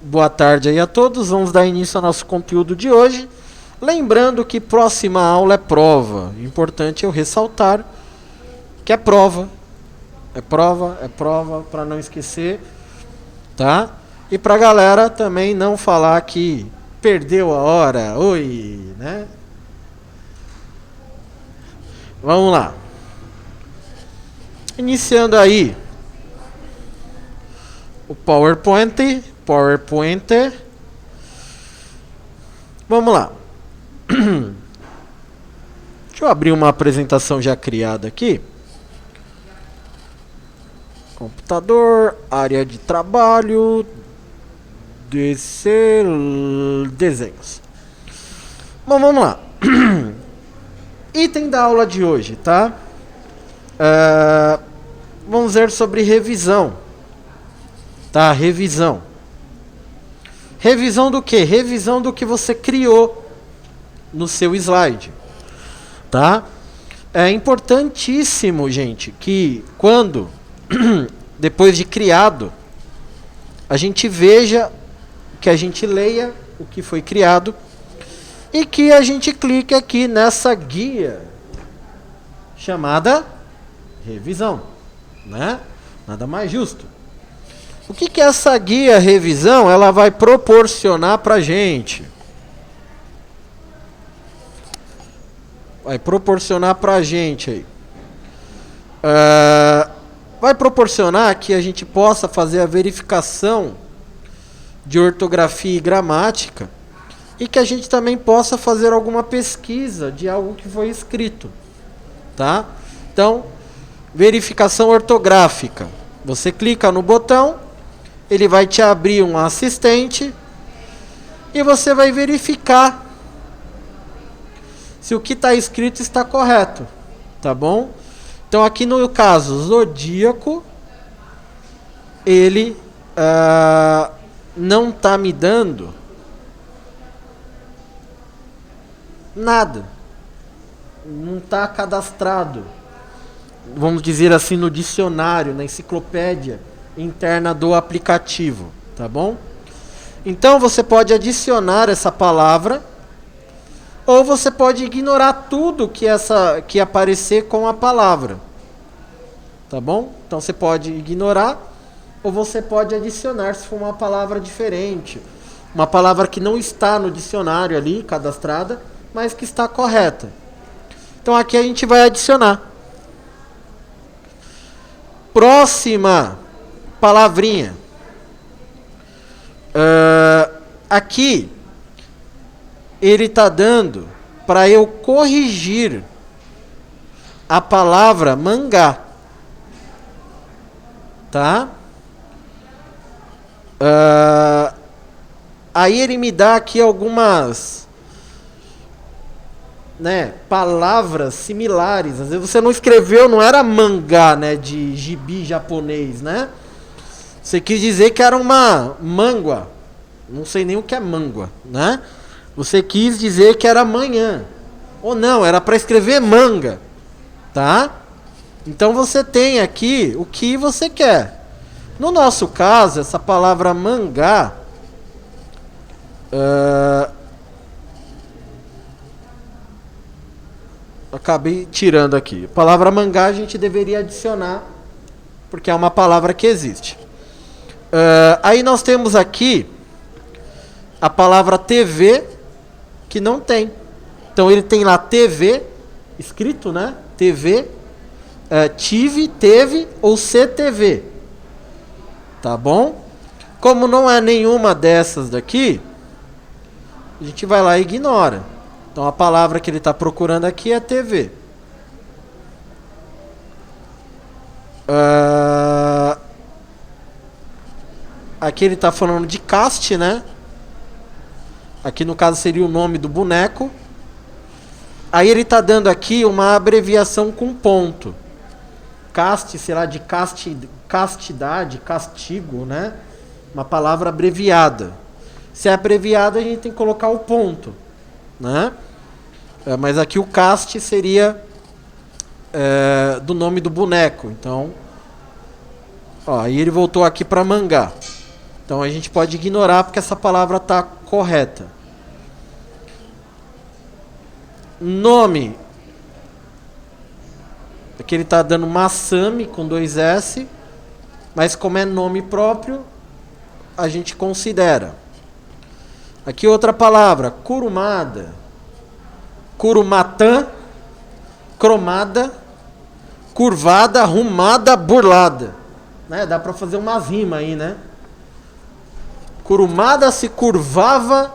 Boa tarde aí a todos. Vamos dar início ao nosso conteúdo de hoje. Lembrando que próxima aula é prova. Importante eu ressaltar que é prova. É prova, para não esquecer, tá? E pra galera também não falar que perdeu a hora. Oi, né? Vamos lá. Iniciando aí o PowerPoint. Vamos lá. Deixa eu abrir uma apresentação já criada aqui. Computador, área de trabalho, descer, desenhos. Bom, vamos lá. Item da aula de hoje, tá? Vamos ver sobre revisão. Tá, revisão. Revisão do quê? Revisão do que você criou no seu slide. Tá? É importantíssimo, gente, que quando, depois de criado, a gente veja, que a gente leia o que foi criado e que a gente clique aqui nessa guia chamada revisão, né? Nada mais justo. O que essa guia revisão ela vai proporcionar para a gente? Vai proporcionar para a gente aí. Vai proporcionar que a gente possa fazer a verificação de ortografia e gramática e que a gente também possa fazer alguma pesquisa de algo que foi escrito, tá? Então, verificação ortográfica. Você clica no botão, ele vai te abrir um assistente e você vai verificar se o que está escrito está correto, tá bom? Então aqui no caso Zodíaco, ele não está me dando nada, não está cadastrado, vamos dizer assim, no dicionário, na enciclopédia interna do aplicativo, tá bom? Então você pode adicionar essa palavra ou você pode ignorar tudo que aparecer com a palavra, tá bom? Então você pode ignorar ou você pode adicionar se for uma palavra diferente, uma palavra que não está no dicionário ali cadastrada, mas que está correta. Então aqui a gente vai adicionar. Próxima palavrinha. Aqui ele está dando para eu corrigir a palavra mangá, tá? Aí ele me dá aqui algumas, né, palavras similares. Às vezes você não escreveu, não era mangá, né, de gibi japonês, né? Você quis dizer que era uma mangua. Não sei nem o que é mangua, né? Você quis dizer que era manhã. Ou não, era para escrever manga, tá? Então você tem aqui o que você quer. No nosso caso, essa palavra mangá, acabei tirando aqui. A palavra mangá a gente deveria adicionar, porque é uma palavra que existe. Aí nós temos aqui a palavra TV, que não tem. Então ele tem lá TV, escrito, né? TV, tive, teve ou CTV. Tá bom? Como não é nenhuma dessas daqui, a gente vai lá e ignora. Então a palavra que ele está procurando aqui é TV. Aqui ele está falando de cast, né? Aqui no caso seria o nome do boneco. Aí ele está dando aqui uma abreviação com ponto. Cast, será de castidade, castigo, né? Uma palavra abreviada. Se é abreviada, a gente tem que colocar o ponto, né? Mas aqui o cast seria do nome do boneco. Então, ó, aí ele voltou aqui para mangá. Então a gente pode ignorar porque essa palavra está correta. Nome. Aqui ele está dando Massami com 2 S, mas como é nome próprio, a gente considera. Aqui outra palavra, curumada, curumatã, cromada, curvada, arrumada, burlada. Né? Dá para fazer umas rimas aí, né? Curumada se curvava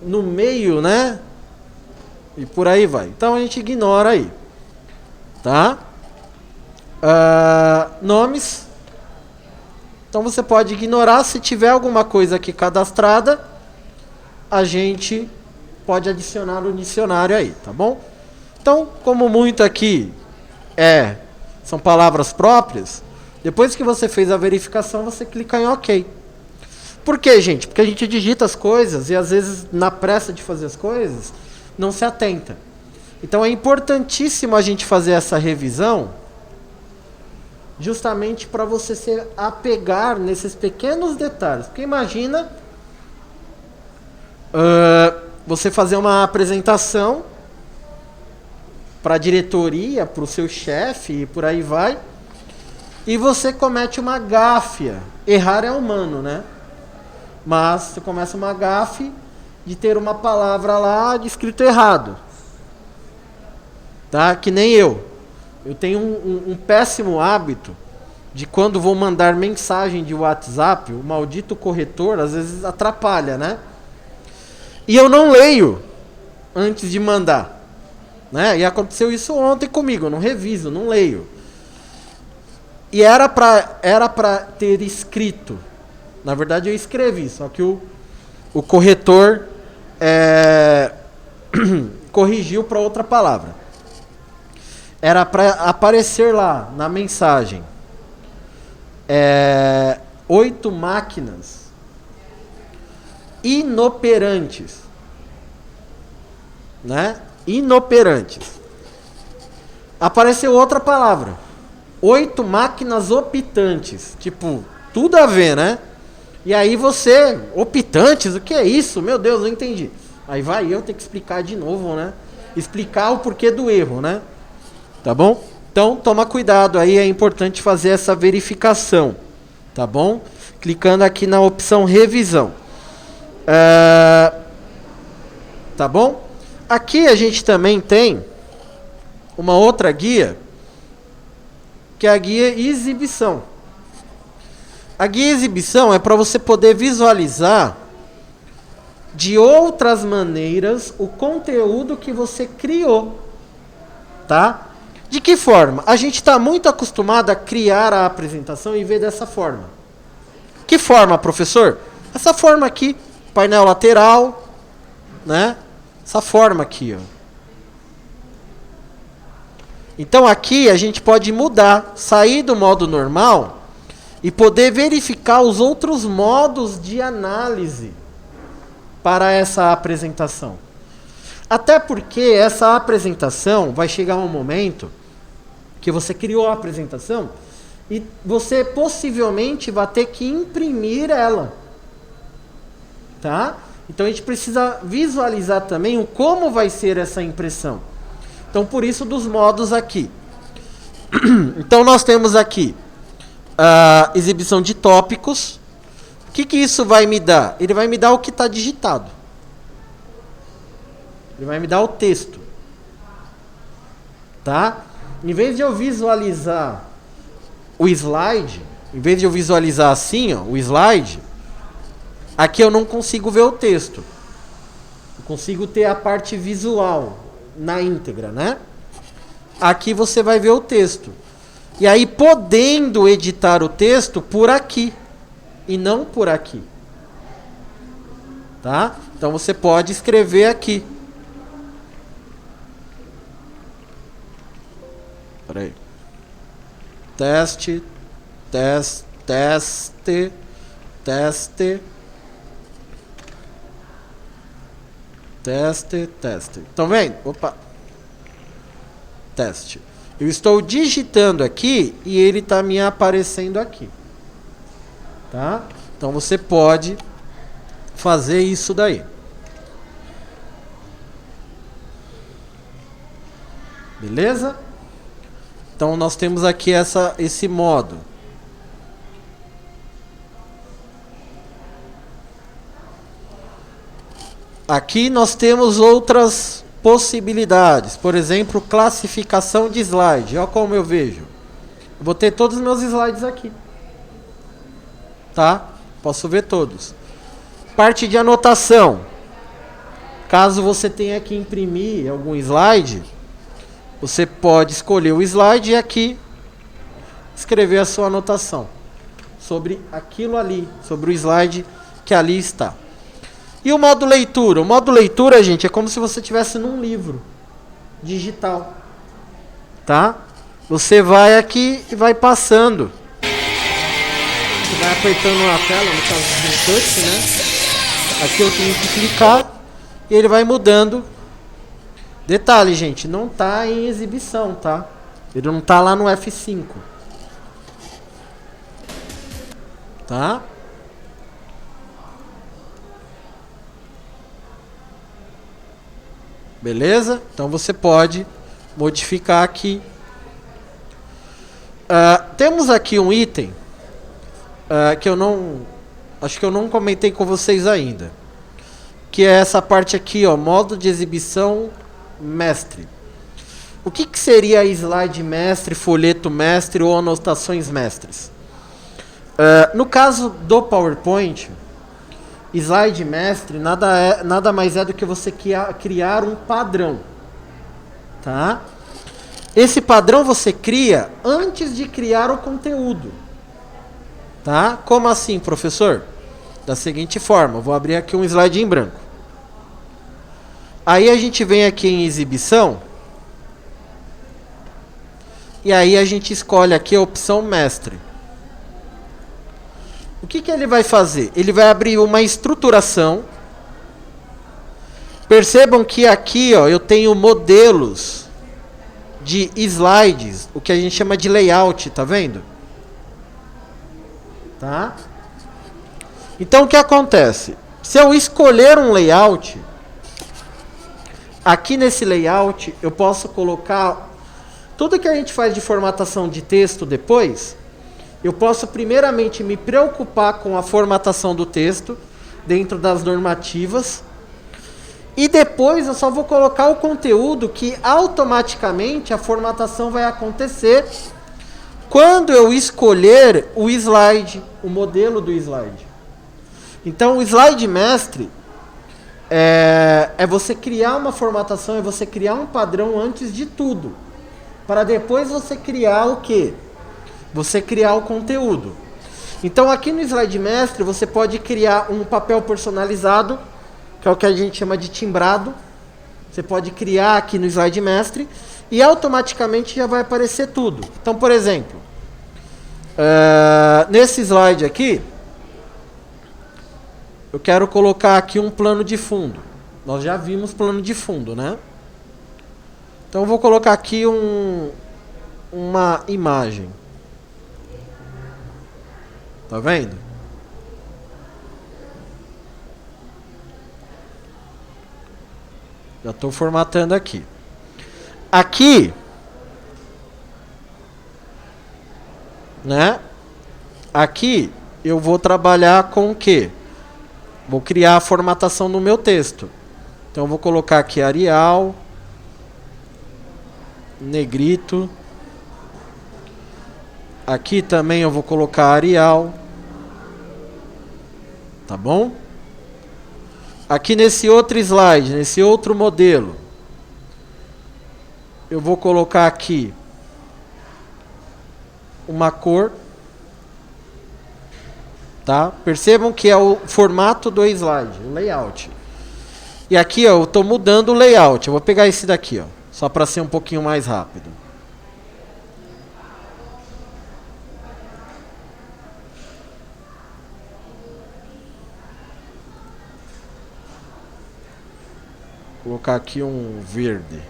no meio, né? E por aí vai. Então a gente ignora aí. Tá? Nomes. Então você pode ignorar. Se tiver alguma coisa aqui cadastrada, a gente pode adicionar no dicionário aí, tá bom? Então, como muito aqui são palavras próprias, depois que você fez a verificação, você clica em OK. Por quê, gente? Porque a gente digita as coisas e às vezes na pressa de fazer as coisas, não se atenta. Então é importantíssimo a gente fazer essa revisão justamente para você se apegar nesses pequenos detalhes. Porque imagina você fazer uma apresentação para a diretoria, para o seu chefe e por aí vai, e você comete uma gáfia. Errar é humano, né? Mas você começa uma gafe de ter uma palavra lá de escrito errado. Tá? Que nem eu. Eu tenho um péssimo hábito de quando vou mandar mensagem de WhatsApp, o maldito corretor às vezes atrapalha, né? E eu não leio antes de mandar. Né? E aconteceu isso ontem comigo, eu não reviso, não leio. E era pra ter escrito. Na verdade eu escrevi, só que o corretor corrigiu para outra palavra. Era para aparecer lá na mensagem 8 máquinas inoperantes, né? Inoperantes. Apareceu outra palavra, 8 máquinas optantes, tipo, tudo a ver, né? E aí você, optantes, o que é isso? Meu Deus, não entendi. Aí vai eu ter que explicar de novo, né? Explicar o porquê do erro, né? Tá bom? Então, toma cuidado aí, é importante fazer essa verificação. Tá bom? Clicando aqui na opção revisão. Tá bom? Aqui a gente também tem uma outra guia, que é a guia exibição. A guia exibição é para você poder visualizar de outras maneiras o conteúdo que você criou. Tá? De que forma? A gente está muito acostumado a criar a apresentação e ver dessa forma. Que forma, professor? Essa forma aqui, painel lateral, né? Essa forma aqui, ó. Então aqui a gente pode mudar, sair do modo normal e poder verificar os outros modos de análise para essa apresentação. Até porque essa apresentação vai chegar um momento que você criou a apresentação e você possivelmente vai ter que imprimir ela. Tá? Então a gente precisa visualizar também o como vai ser essa impressão. Então por isso dos modos aqui. Então nós temos aqui a exibição de tópicos. O que isso vai me dar? Ele vai me dar o que está digitado. Ele vai me dar o texto. Tá? Em vez de eu visualizar o slide, em vez de eu visualizar assim, ó, o slide, aqui eu não consigo ver o texto. Eu consigo ter a parte visual na íntegra, né? Aqui você vai ver o texto. E aí, podendo editar o texto por aqui e não por aqui. Tá? Então você pode escrever aqui. Peraí. Teste, teste, teste, teste, teste, teste. Estão vendo? Opa. Teste. Eu estou digitando aqui e ele está me aparecendo aqui. Tá? Então você pode fazer isso daí. Beleza? Então nós temos aqui esse modo. Aqui nós temos outras possibilidades. Por exemplo, classificação de slide. Olha como eu vejo. Eu vou ter todos os meus slides aqui. Tá? Posso ver todos. Parte de anotação. Caso você tenha que imprimir algum slide, você pode escolher o slide e aqui escrever a sua anotação sobre aquilo ali, sobre o slide que ali está. E o modo leitura? O modo leitura, gente, é como se você estivesse num livro digital. Tá? Você vai aqui e vai passando. Você vai apertando na tela, no caso do touch, né? Aqui eu tenho que clicar e ele vai mudando. Detalhe, gente, não está em exibição, tá? Ele não está lá no F5. Tá? Beleza? Então você pode modificar aqui. Temos aqui um item que eu não... acho que eu não comentei com vocês ainda. Que é essa parte aqui, ó, modo de exibição mestre. O que seria slide mestre, folheto mestre ou anotações mestres? No caso do PowerPoint, slide mestre nada mais é do que você criar um padrão. Tá? Esse padrão você cria antes de criar o conteúdo. Tá? Como assim, professor? Da seguinte forma, eu vou abrir aqui um slide em branco. Aí a gente vem aqui em exibição. E aí a gente escolhe aqui a opção mestre. O que ele vai fazer? Ele vai abrir uma estruturação. Percebam que aqui, ó, eu tenho modelos de slides, o que a gente chama de layout, tá vendo? Tá? Então o que acontece? Se eu escolher um layout, aqui nesse layout eu posso colocar tudo que a gente faz de formatação de texto depois. Eu posso primeiramente me preocupar com a formatação do texto dentro das normativas e depois eu só vou colocar o conteúdo que automaticamente a formatação vai acontecer quando eu escolher o slide, o modelo do slide. Então o slide mestre é você criar uma formatação, é você criar um padrão antes de tudo, para depois você criar o quê? Você criar o conteúdo. Então aqui no slide mestre você pode criar um papel personalizado, que é o que a gente chama de timbrado. Você pode criar aqui no slide mestre e automaticamente já vai aparecer tudo. Então, por exemplo, nesse slide aqui, eu quero colocar aqui um plano de fundo. Nós já vimos plano de fundo, né? Então eu vou colocar aqui uma imagem. Tá vendo? Já estou formatando aqui. Aqui, né? Aqui eu vou trabalhar com o quê? Vou criar a formatação no meu texto. Então eu vou colocar aqui Arial, negrito. Aqui também eu vou colocar Arial. Tá bom? Aqui nesse outro slide, nesse outro modelo, eu vou colocar aqui uma cor. Tá? Percebam que é o formato do slide, o layout. E aqui, ó, eu estou mudando o layout. Eu vou pegar esse daqui, ó, só para ser um pouquinho mais rápido. Vou colocar aqui um verde,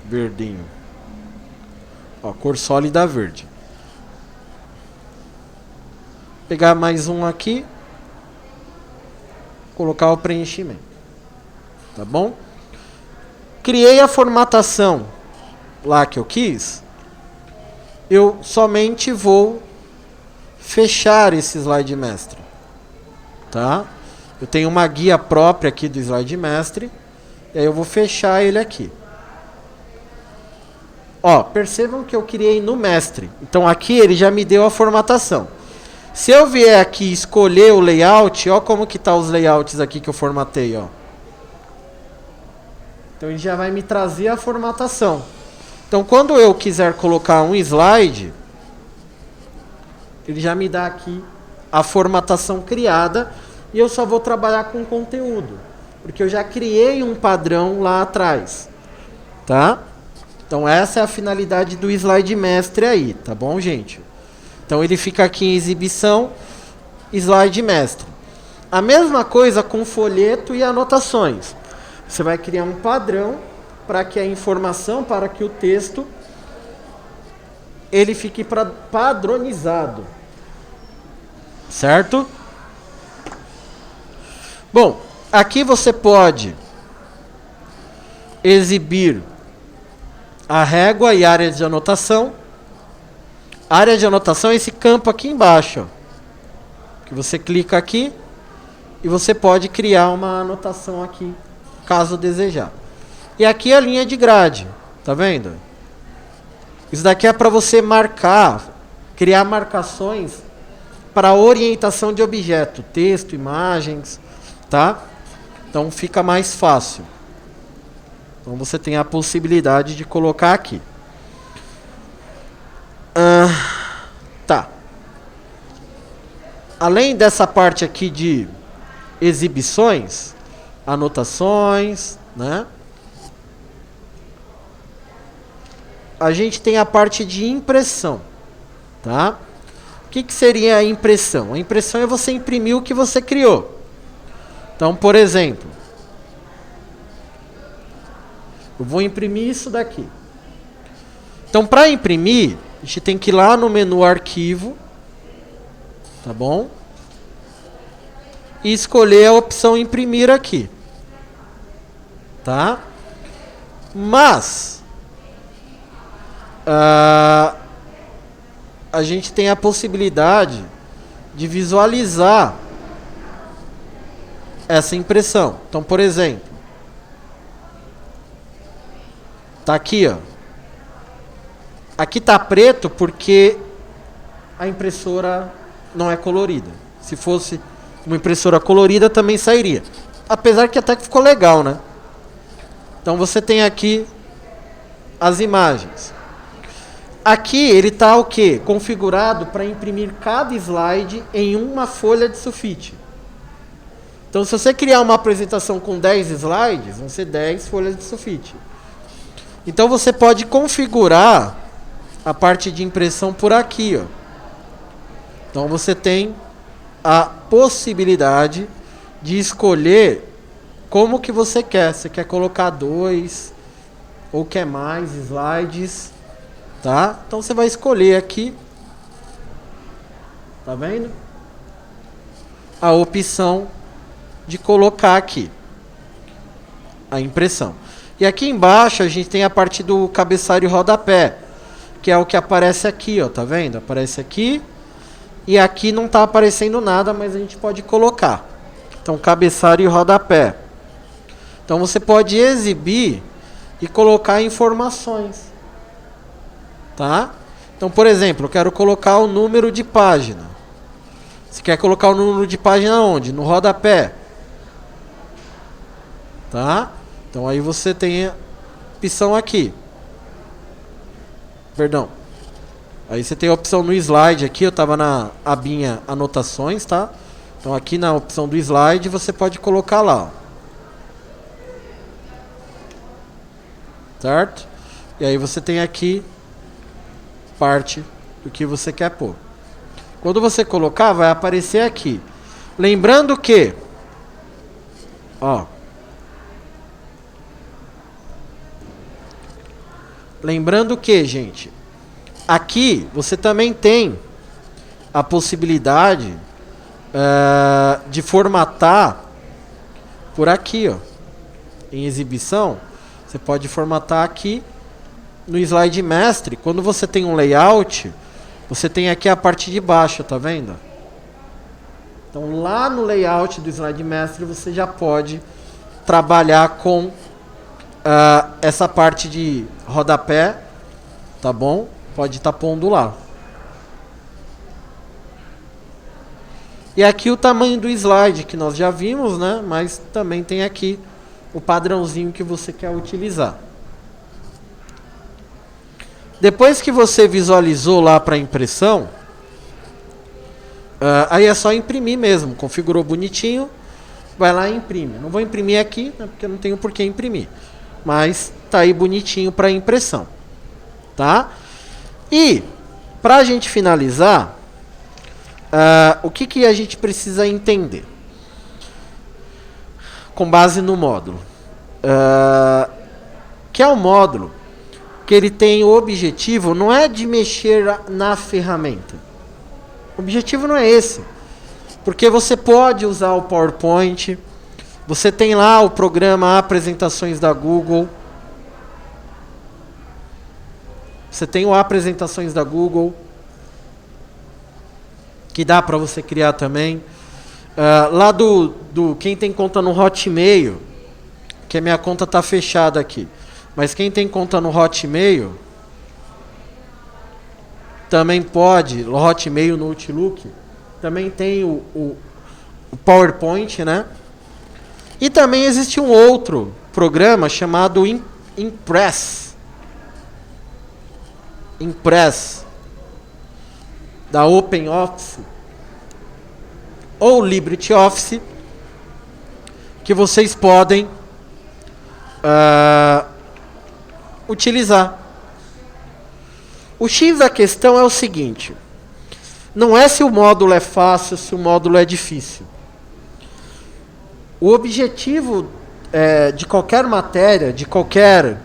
verdinho. Ó, cor sólida verde. Pegar mais um aqui, colocar o preenchimento. Tá bom? Criei a formatação lá que eu quis. Eu somente vou fechar esse slide mestre. Tá? Eu tenho uma guia própria aqui do slide mestre. E aí eu vou fechar ele aqui. Ó, percebam que eu criei no mestre. Então aqui ele já me deu a formatação. Se eu vier aqui escolher o layout, ó como que tá os layouts aqui que eu formatei, ó. Então ele já vai me trazer a formatação. Então quando eu quiser colocar um slide, ele já me dá aqui a formatação criada e eu só vou trabalhar com conteúdo, porque eu já criei um padrão lá atrás, tá? Então essa é a finalidade do slide mestre aí, tá bom, gente? Então ele fica aqui em exibição, slide mestre. A mesma coisa com folheto e anotações. Você vai criar um padrão para que a informação, para que o texto, ele fique padronizado. Certo? Bom, aqui você pode exibir a régua e área de anotação. A área de anotação é esse campo aqui embaixo, ó, que você clica aqui e você pode criar uma anotação aqui, caso desejar. E aqui é a linha de grade, tá vendo? Isso daqui é para você marcar, criar marcações para orientação de objeto, texto, imagens, tá? Então fica mais fácil. Então você tem a possibilidade de colocar aqui. Tá. Além dessa parte aqui de exibições, anotações, né? A gente tem a parte de impressão, tá? O que seria a impressão? A impressão é você imprimir o que você criou. Então, por exemplo, eu vou imprimir isso daqui. Então, para imprimir, a gente tem que ir lá no menu arquivo, tá bom? E escolher a opção imprimir aqui, tá? Mas a gente tem a possibilidade de visualizar essa impressão. Então, por exemplo, tá aqui, ó. Aqui tá preto porque a impressora não é colorida. Se fosse uma impressora colorida também sairia. Apesar que até que ficou legal, né? Então você tem aqui as imagens. Aqui ele tá o quê? Configurado para imprimir cada slide em uma folha de sulfite. Então se você criar uma apresentação com 10 slides, vão ser 10 folhas de sulfite. Então você pode configurar a parte de impressão por aqui, ó. Então você tem a possibilidade de escolher como que você quer. Você quer colocar 2 ou quer mais slides, tá? Então você vai escolher aqui, tá vendo? A opção de colocar aqui a impressão. E aqui embaixo a gente tem a parte do cabeçalho e rodapé, que é o que aparece aqui, ó, tá vendo? Aparece aqui e aqui não tá aparecendo nada, mas a gente pode colocar. Então, cabeçalho e rodapé. Então você pode exibir e colocar informações, tá? Então, por exemplo, eu quero colocar o número de página. Você quer colocar o número de página onde? No rodapé, tá? Então aí você tem a opção aqui. Perdão. Aí você tem a opção no slide aqui, eu estava na abinha anotações, tá? Então aqui na opção do slide você pode colocar lá, ó. Certo? E aí você tem aqui parte do que você quer pôr. Quando você colocar, vai aparecer aqui. Lembrando que, ó, gente, aqui você também tem a possibilidade de formatar por aqui, ó. Em exibição, você pode formatar aqui no slide mestre. Quando você tem um layout, você tem aqui a parte de baixo, tá vendo? Então lá no layout do slide mestre você já pode trabalhar com essa parte de rodapé, tá bom? Pode estar pondo lá. E aqui o tamanho do slide que nós já vimos, né? Mas também tem aqui o padrãozinho que você quer utilizar. Depois que você visualizou lá para impressão, aí é só imprimir mesmo. Configurou bonitinho, vai lá e imprime. Não vou imprimir aqui, né, porque não tenho por que imprimir. Mas tá aí bonitinho para impressão. Tá? E, para a gente finalizar, o que a gente precisa entender? Com base no módulo. Que é um módulo que ele tem o objetivo, não é de mexer na ferramenta. O objetivo não é esse. Porque você pode usar o PowerPoint, você tem lá o programa Apresentações da Google. Você tem o Apresentações da Google, que dá para você criar também. Lá do quem tem conta no Hotmail, que a minha conta está fechada aqui. Mas quem tem conta no Hotmail, também pode, no Hotmail, no Outlook, também tem o PowerPoint, né? E também existe um outro programa chamado Impress, da OpenOffice, ou LibreOffice, que vocês podem utilizar. O X da questão é o seguinte: não é se o módulo é fácil, se o módulo é difícil. O objetivo de qualquer matéria, de qualquer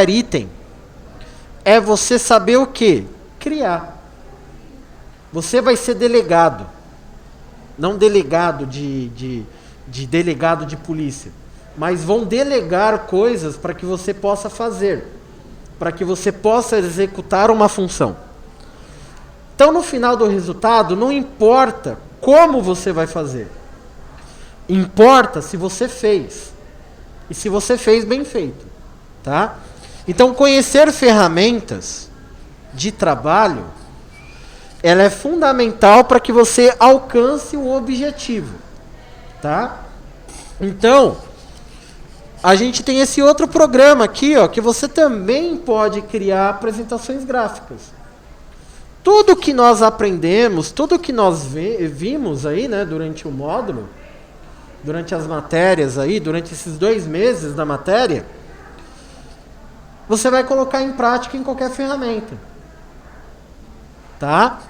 item, é você saber o quê? Criar. Você vai ser delegado. Não delegado de delegado de polícia. Mas vão delegar coisas para que você possa fazer. Para que você possa executar uma função. Então, no final do resultado, não importa como você vai fazer. Importa se você fez. E se você fez bem feito. Tá? Então, conhecer ferramentas de trabalho, ela é fundamental para que você alcance o objetivo. Tá? Então, a gente tem esse outro programa aqui, ó, que você também pode criar apresentações gráficas. Tudo que nós aprendemos, tudo que nós vimos aí, né, durante o módulo, durante as matérias aí, durante esses 2 meses da matéria, você vai colocar em prática em qualquer ferramenta. Tá?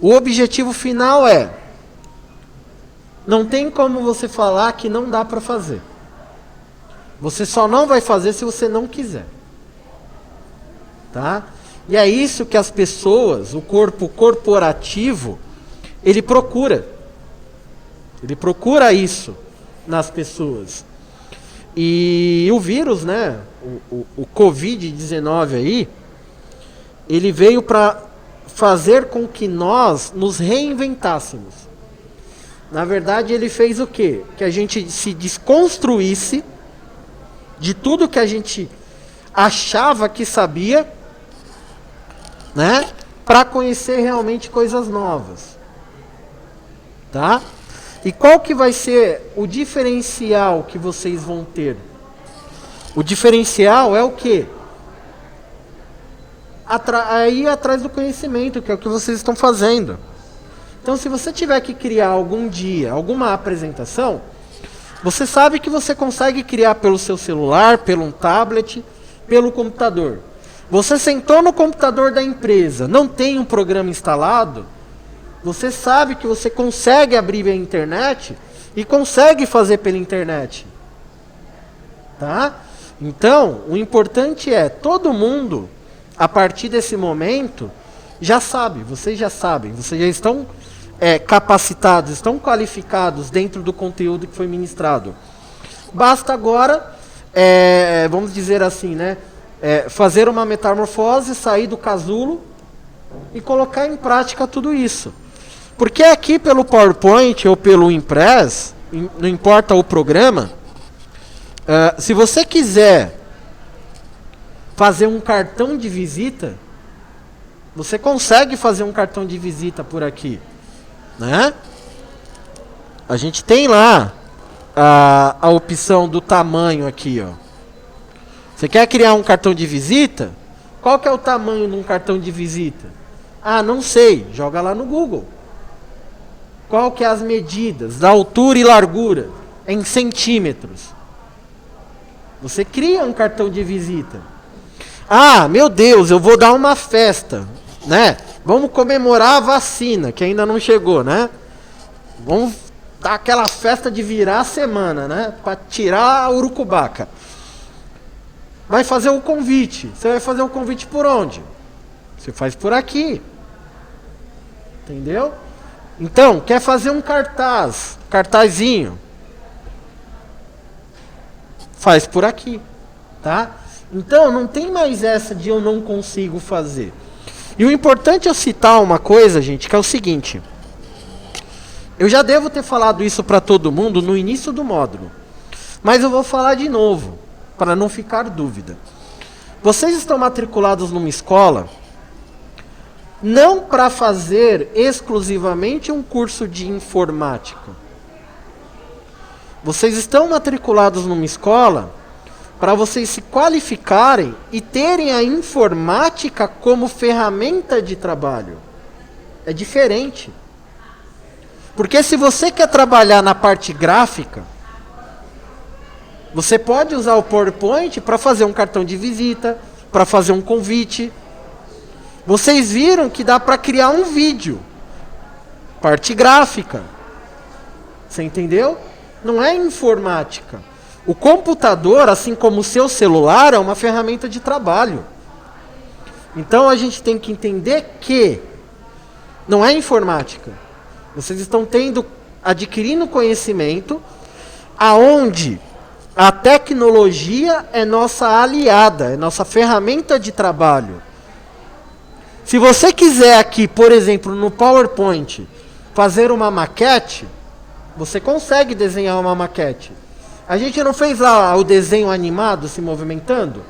O objetivo final é: não tem como você falar que não dá para fazer. Você só não vai fazer se você não quiser. Tá? E é isso que as pessoas, o corpo corporativo, ele procura. Ele procura isso nas pessoas. E o vírus, né, o Covid-19 aí, ele veio para fazer com que nós nos reinventássemos. Na verdade, ele fez o quê? Que a gente se desconstruísse de tudo que a gente achava que sabia, né, para conhecer realmente coisas novas. Tá? E qual que vai ser o diferencial que vocês vão ter? O diferencial é o quê? Aí atrás do conhecimento, que é o que vocês estão fazendo. Então, se você tiver que criar algum dia alguma apresentação, você sabe que você consegue criar pelo seu celular, pelo um tablet, pelo computador. Você sentou no computador da empresa, não tem um programa instalado, você sabe que você consegue abrir a internet e consegue fazer pela internet. Tá? Então, o importante é, todo mundo, a partir desse momento, já sabe, vocês já sabem, vocês já estão capacitados, estão qualificados dentro do conteúdo que foi ministrado. Basta agora, vamos dizer assim, né, fazer uma metamorfose, sair do casulo e colocar em prática tudo isso. Porque aqui pelo PowerPoint ou pelo Impress, não importa o programa, se você quiser fazer um cartão de visita, você consegue fazer um cartão de visita por aqui, né? A gente tem lá a opção do tamanho aqui, ó. Você quer criar um cartão de visita? Qual que é o tamanho de um cartão de visita? Ah, não sei. Joga lá no Google. Qual que é as medidas da altura e largura em centímetros? Você cria um cartão de visita. Ah, meu Deus, eu vou dar uma festa, né? Vamos comemorar a vacina, que ainda não chegou, né? Vamos dar aquela festa de virar a semana, né? Para tirar a urucubaca. Vai fazer o convite. Você vai fazer o convite por onde? Você faz por aqui. Entendeu? Então, quer fazer um cartazinho? Faz por aqui, tá? Então, não tem mais essa de eu não consigo fazer. E o importante é eu citar uma coisa, gente, que é o seguinte. Eu já devo ter falado isso para todo mundo no início do módulo. Mas eu vou falar de novo, para não ficar dúvida. Vocês estão matriculados numa escola não para fazer exclusivamente um curso de informática. Vocês estão matriculados numa escola para vocês se qualificarem e terem a informática como ferramenta de trabalho. É diferente. Porque se você quer trabalhar na parte gráfica, você pode usar o PowerPoint para fazer um cartão de visita, para fazer um convite. Vocês viram que dá para criar um vídeo. Parte gráfica. Você entendeu? Não é informática. O computador, assim como o seu celular, é uma ferramenta de trabalho. Então a gente tem que entender que não é informática. Vocês estão adquirindo conhecimento aonde a tecnologia é nossa aliada, é nossa ferramenta de trabalho. Se você quiser aqui, por exemplo, no PowerPoint, fazer uma maquete, você consegue desenhar uma maquete. A gente não fez lá o desenho animado se movimentando?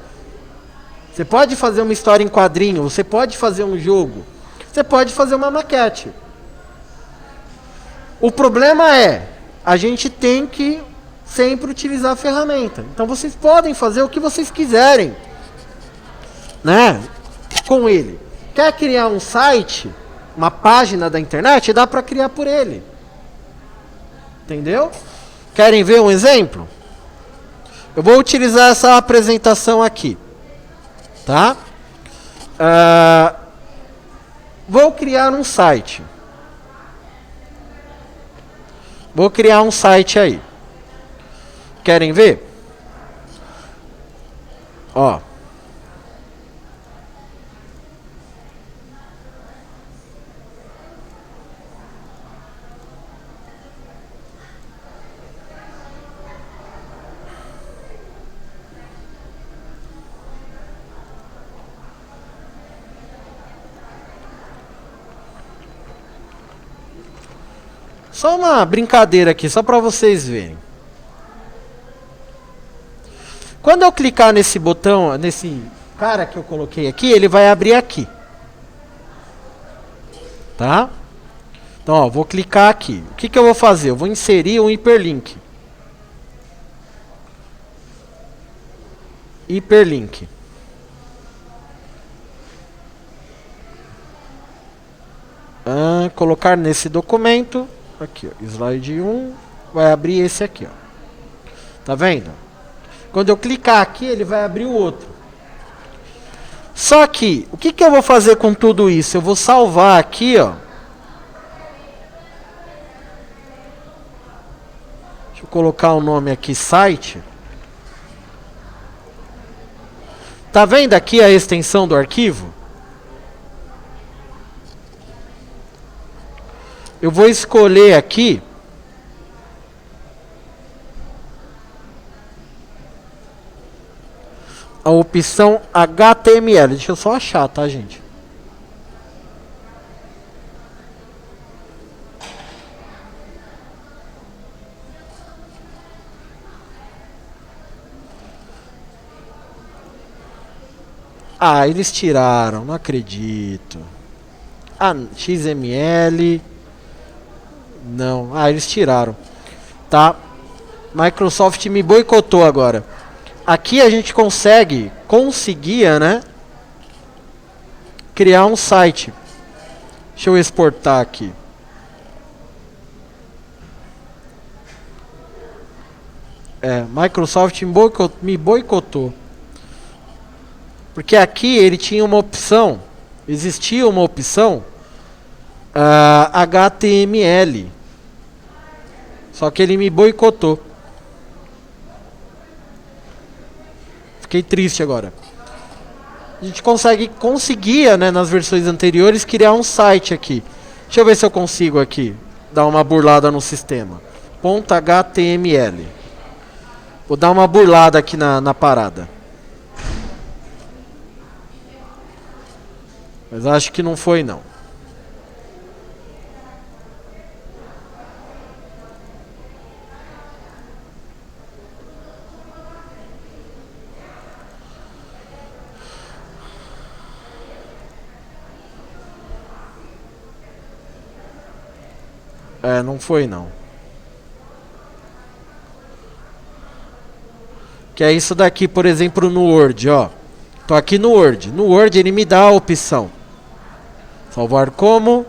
Você pode fazer uma história em quadrinho, você pode fazer um jogo, você pode fazer uma maquete. O problema é, a gente tem que sempre utilizar a ferramenta. Então vocês podem fazer o que vocês quiserem, né, com ele. Quer criar um site, uma página da internet? Dá para criar por ele. Entendeu? Querem ver um exemplo? Eu vou utilizar essa apresentação aqui. Tá? Vou criar um site. Vou criar um site aí. Querem ver? Ó. Só uma brincadeira aqui, só para vocês verem. Quando eu clicar nesse botão, nesse cara que eu coloquei aqui, ele vai abrir aqui. Tá? Então, ó, vou clicar aqui. O que eu vou fazer? Eu vou inserir um hiperlink. Hiperlink. Colocar nesse documento. Aqui, ó, slide 1. Vai abrir esse aqui, ó. Tá vendo? Quando eu clicar aqui, ele vai abrir o outro. Só que, o que eu vou fazer com tudo isso? Eu vou salvar aqui, ó. Deixa eu colocar o nome aqui, site. Tá vendo aqui a extensão do arquivo? eu vou escolher aqui a opção HTML. Deixa eu só achar, tá, gente? Ah, eles tiraram, não acredito. Ah, XML. Não, eles tiraram. Tá? Microsoft me boicotou agora. Aqui a gente conseguia, né? Criar um site. Deixa eu exportar aqui. Microsoft me boicotou. Porque aqui ele tinha uma opção, existia uma opção HTML. Só que ele me boicotou. Fiquei triste agora. A gente conseguia, né, nas versões anteriores, criar um site aqui. Deixa eu ver se eu consigo aqui dar uma burlada no sistema. .html. Vou dar uma burlada aqui na parada. Mas acho que não foi, não. Não foi, não. Que é isso daqui, por exemplo, no Word, ó. Tô aqui no Word. No Word ele me dá a opção. Salvar como?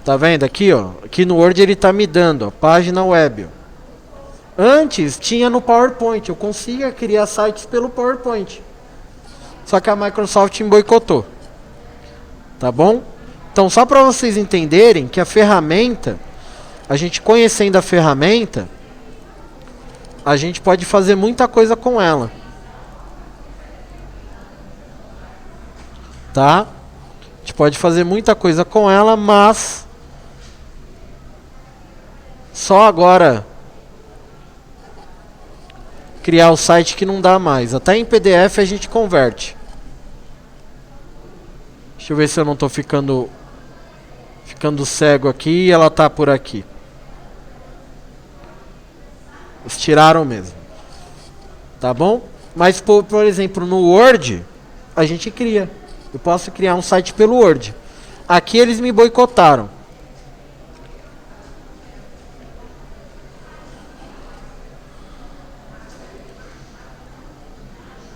Tá vendo aqui, ó? Aqui no Word ele tá me dando, ó, página web. Ó. Antes tinha no PowerPoint. Eu conseguia criar sites pelo PowerPoint. Só que a Microsoft me boicotou. Tá bom? Então, só para vocês entenderem que a ferramenta, a gente conhecendo a ferramenta, a gente pode fazer muita coisa com ela. Tá? A gente pode fazer muita coisa com ela, mas só agora criar o site que não dá mais. Até em PDF a gente converte. Deixa eu ver se eu não estou ficando cego aqui e ela tá por aqui. Eles tiraram mesmo. Tá bom? Mas, por exemplo, no Word, a gente cria. Eu posso criar um site pelo Word. Aqui eles me boicotaram.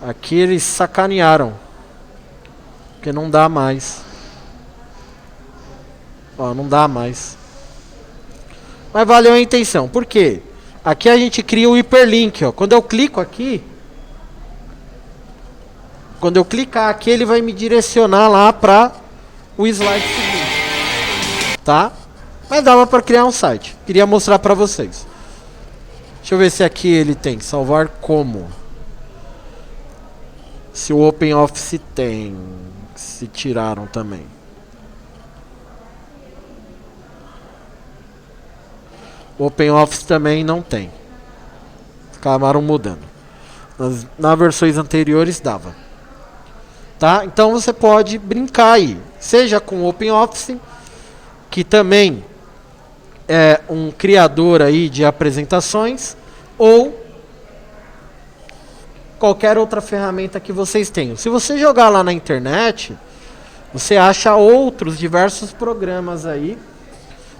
Aqui eles sacanearam. Porque não dá mais. Ó, não dá mais. Mas valeu a intenção. Por quê? Aqui a gente cria o hiperlink, ó. Quando eu clico aqui, quando eu clicar aqui, ele vai me direcionar lá para o slide seguinte. Tá? Mas dava para criar um site. Queria mostrar para vocês. Deixa eu ver se aqui ele tem. Salvar como. Se o OpenOffice tem. Se tiraram também. O OpenOffice também não tem. Acabaram mudando. Nas versões anteriores dava. Tá? Então você pode brincar aí. Seja com o OpenOffice, que também é um criador aí de apresentações, ou qualquer outra ferramenta que vocês tenham. Se você jogar lá na internet, você acha outros diversos programas aí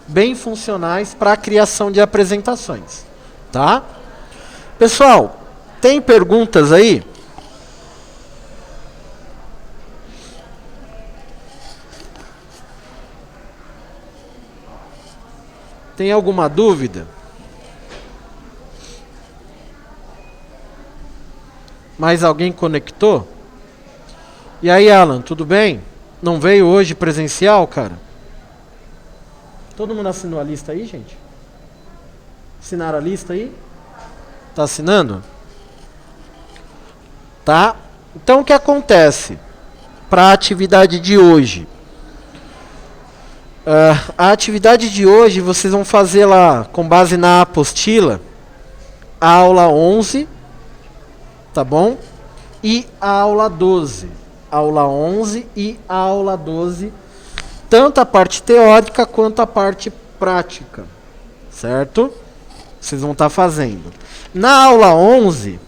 bem funcionais para a criação de apresentações, tá? Pessoal, tem perguntas aí? Tem alguma dúvida? Mais alguém conectou? E aí, Alan, tudo bem? Não veio hoje presencial, cara? Todo mundo assinou a lista aí, gente? Assinaram a lista aí? Tá assinando? Tá? Então o que acontece para a atividade de hoje? A atividade de hoje vocês vão fazer lá com base na apostila, a aula 11, tá bom? E a aula 12. Aula 11 e a aula 12, tanto a parte teórica quanto a parte prática, certo? Vocês vão estar fazendo. Na aula 11,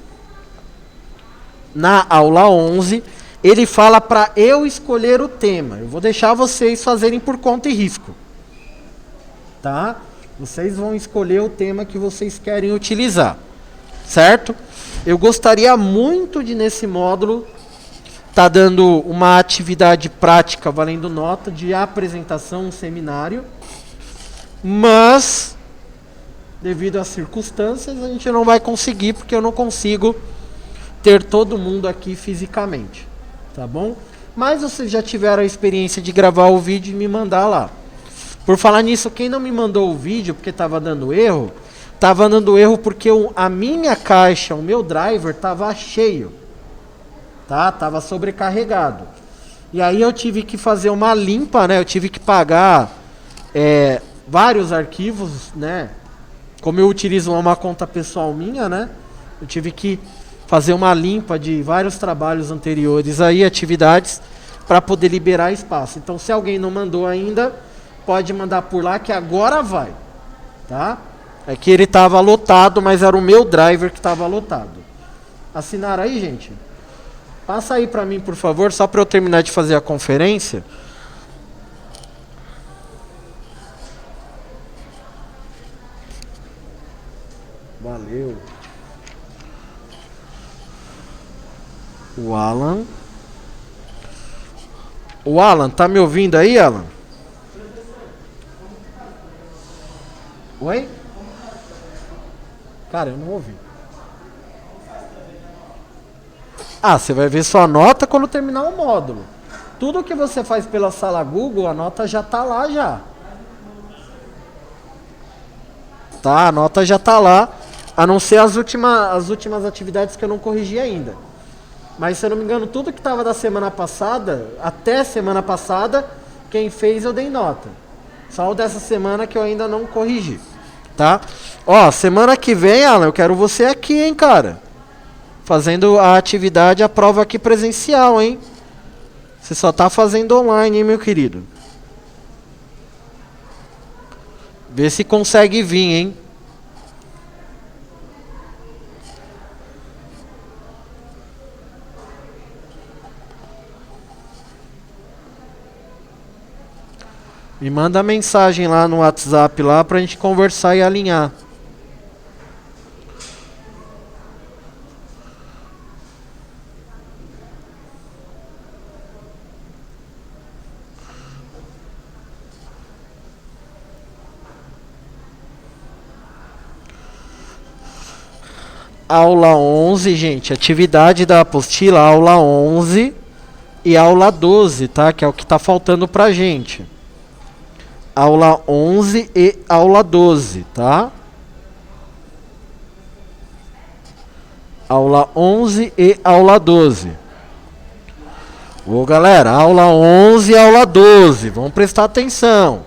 ele fala para eu escolher o tema. Eu vou deixar vocês fazerem por conta e risco. Tá? Vocês vão escolher o tema que vocês querem utilizar. Certo? Eu gostaria muito de, nesse módulo, tá dando uma atividade prática valendo nota de apresentação, um seminário. Mas, devido às circunstâncias, a gente não vai conseguir, porque eu não consigo ter todo mundo aqui fisicamente. Tá bom? Mas vocês já tiveram a experiência de gravar o vídeo e me mandar lá. Por falar nisso, quem não me mandou o vídeo porque estava dando erro porque a minha caixa, o meu driver estava cheio. Tá? Tava sobrecarregado. E aí eu tive que fazer uma limpa, né? Eu tive que pagar vários arquivos, né? Como eu utilizo uma conta pessoal minha, né? Eu tive que fazer uma limpa de vários trabalhos anteriores aí, atividades, para poder liberar espaço. Então, se alguém não mandou ainda, pode mandar por lá que agora vai, tá? É que ele estava lotado, mas era o meu driver que estava lotado. Assinaram aí, gente? Passa aí para mim, por favor, só para eu terminar de fazer a conferência. Valeu. O Alan. O Alan, tá me ouvindo aí, Alan? Oi? Cara, eu não ouvi. Você vai ver sua nota quando terminar o módulo. Tudo que você faz pela sala Google, a nota já tá lá já. Tá, a nota já tá lá, a não ser as últimas atividades que eu não corrigi ainda. Mas, se eu não me engano, tudo que estava da semana passada, até semana passada, quem fez eu dei nota. Só o dessa semana que eu ainda não corrigi. Tá? Ó, semana que vem, Alan, eu quero você aqui, hein, cara. Fazendo a atividade, a prova aqui presencial, hein. Você só tá fazendo online, hein, meu querido. Vê se consegue vir, hein. Me manda mensagem lá no WhatsApp lá pra gente conversar e alinhar. Aula 11, gente, atividade da apostila, aula 11 e aula 12, tá? Que é o que tá faltando pra gente. Aula 11 e aula 12, tá? Aula 11 e aula 12. Ô, galera, aula 11 e aula 12. Vamos prestar atenção.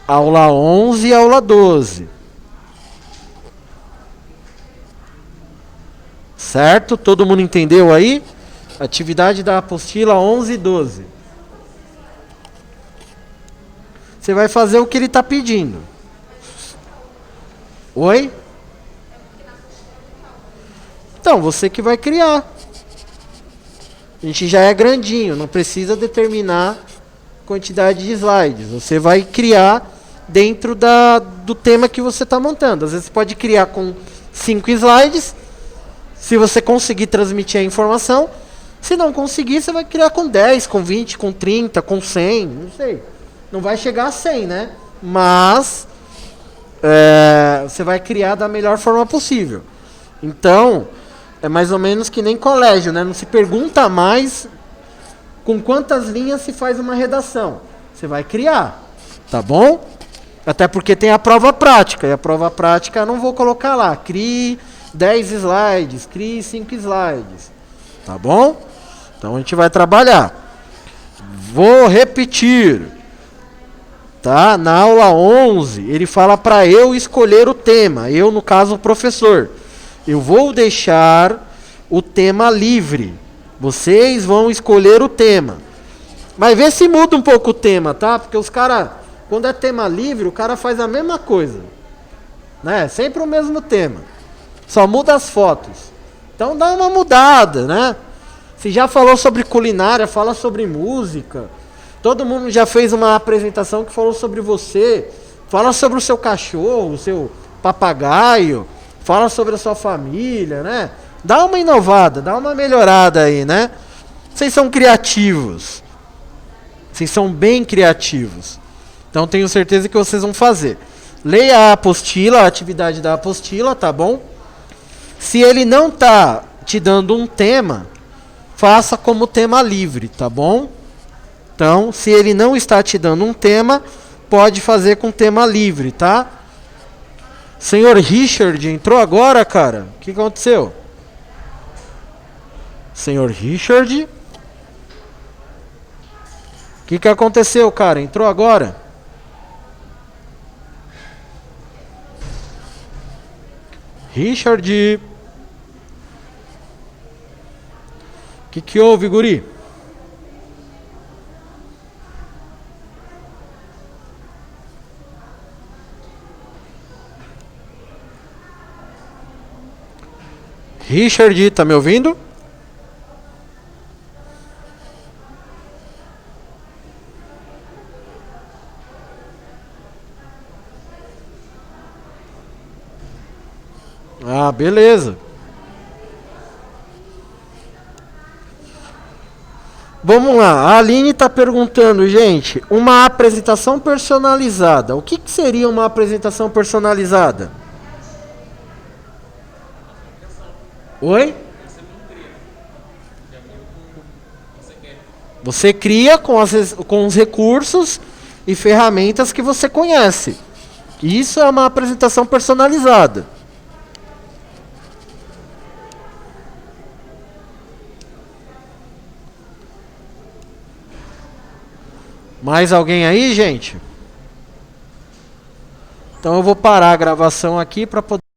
Aula 11 e aula 12. Certo? Todo mundo entendeu aí? Atividade da apostila 11 e 12. Você vai fazer o que ele está pedindo. Oi? Então, você que vai criar. A gente já é grandinho, não precisa determinar quantidade de slides. Você vai criar dentro do tema que você está montando. Às vezes você pode criar com 5 slides, se você conseguir transmitir a informação. Se não conseguir, você vai criar com 10, com 20, com 30, com 100, não sei. Não vai chegar a 100, né? Mas você vai criar da melhor forma possível. Então, é mais ou menos que nem colégio, né? Não se pergunta mais com quantas linhas se faz uma redação. Você vai criar, tá bom? Até porque tem a prova prática. E a prova prática eu não vou colocar lá. Crie 10 slides, crie 5 slides. Tá bom? Então a gente vai trabalhar. Vou repetir. Tá? Na aula 11, ele fala para eu escolher o tema. Eu, no caso, o professor. Eu vou deixar o tema livre. Vocês vão escolher o tema. Mas vê se muda um pouco o tema, tá? Porque os caras, quando é tema livre, o cara faz a mesma coisa. Né? Sempre o mesmo tema. Só muda as fotos. Então dá uma mudada, né? Se já falou sobre culinária, fala sobre música. Todo mundo já fez uma apresentação que falou sobre você. Fala sobre o seu cachorro, o seu papagaio. Fala sobre a sua família, né? Dá uma inovada, dá uma melhorada aí, né? Vocês são criativos. Vocês são bem criativos. Então tenho certeza que vocês vão fazer. Leia a apostila, a atividade da apostila, tá bom? Se ele não tá te dando um tema, faça como tema livre, tá bom? Então, se ele não está te dando um tema, pode fazer com tema livre, tá? Senhor Richard, entrou agora, cara? O que aconteceu? Senhor Richard? O que aconteceu, cara? Entrou agora? Richard? O que houve, guri? Richard, tá me ouvindo? Ah, beleza. Vamos lá, a Aline está perguntando, gente, uma apresentação personalizada. O que seria uma apresentação personalizada? Oi? Você cria com os recursos e ferramentas que você conhece. Isso é uma apresentação personalizada. Mais alguém aí, gente? Então eu vou parar a gravação aqui para poder